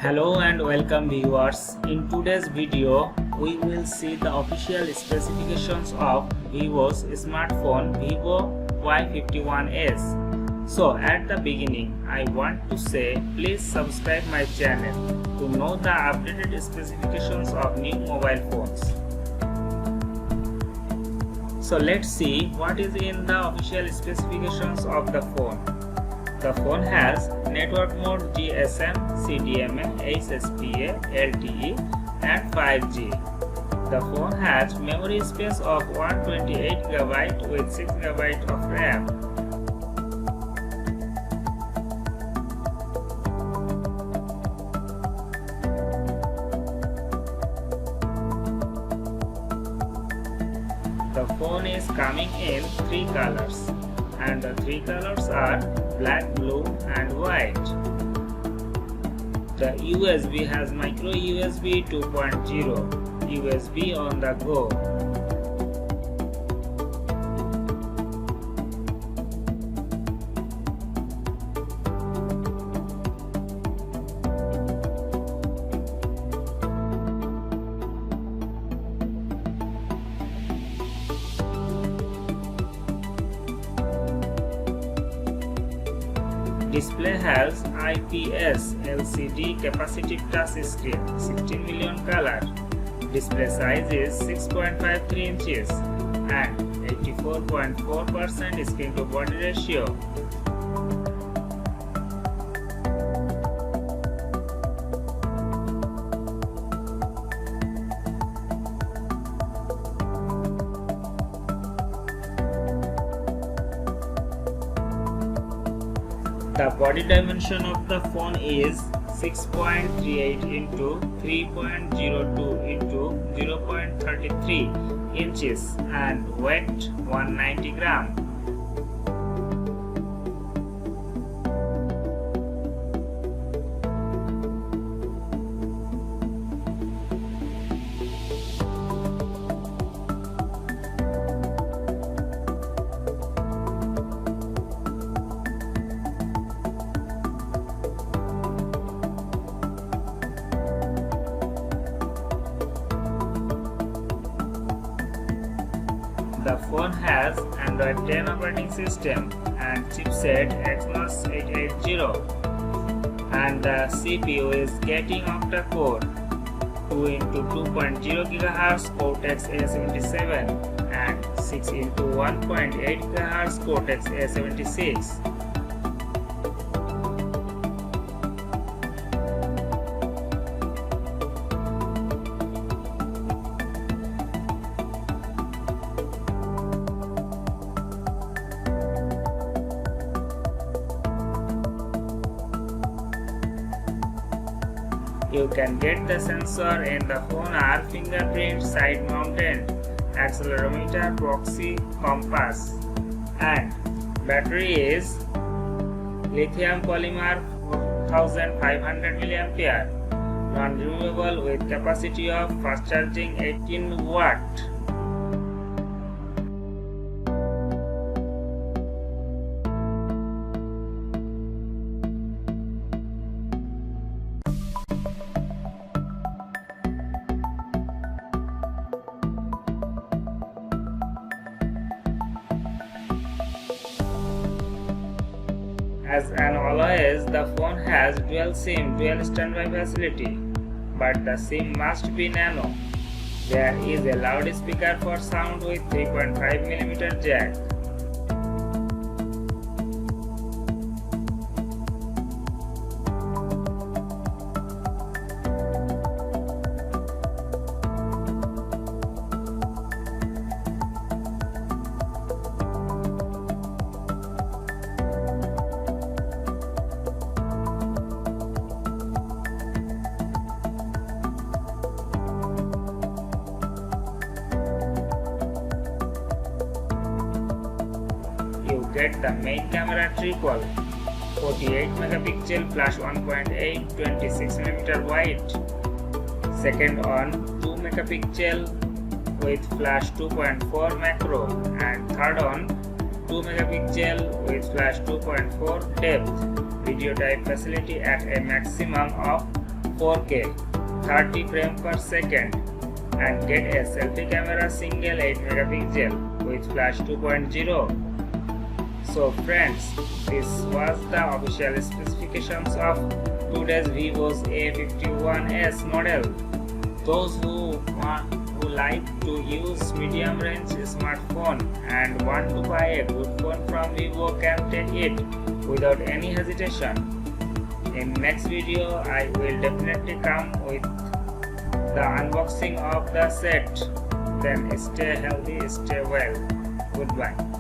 Hello and welcome viewers. In today's video, we will see the official specifications of Vivo's smartphone Vivo Y51s. So at the beginning, I want to say please subscribe my channel to know the updated specifications of new mobile phones. So let's see what is in the official specifications of the phone. The phone has network mode GSM, CDMA, HSPA, LTE and 5G. The phone has memory space of 128GB with 6GB of RAM. The phone is coming in 3 colors, and the 3 colors are black, blue and white. The USB has micro USB 2.0, USB on the go. Display has IPS LCD capacitive touch screen, 16 million color. Display size is 6.53 inches and 84.4% screen to body ratio. The body dimension of the phone is 6.38 into 3.02 into 0.33 inches and weight 190 gram. The phone has Android 10 operating system and chipset Exynos 880, and the CPU is getting Octa-core 2 into 2.0 GHz Cortex-A77 and 6 into 1.8 GHz Cortex-A76. You can get the sensor in the phone are fingerprint, side mounted, accelerometer, proxy, compass, and battery is lithium polymer 4500 mAh, non-removable with capacity of fast charging 18 watt. As an always, the phone has dual SIM, dual standby facility, but the SIM must be nano. There is a loudspeaker for sound with 3.5mm jack. You get the main camera triple, 48 megapixel plus 1.8, 26mm wide. Second on 2 megapixel with flash 2.4 macro, and third on 2 megapixel with flash 2.4 depth. Video type facility at a maximum of 4K 30 frames per second and get a selfie camera single 8 megapixel with flash 2.0. So friends, this was the official specifications of today's Vivo's Y51s model. Those who like to use medium range smartphone and want to buy a good phone from Vivo can take it without any hesitation. In next video I will definitely come with the unboxing of the set. Then stay healthy, stay well. Goodbye.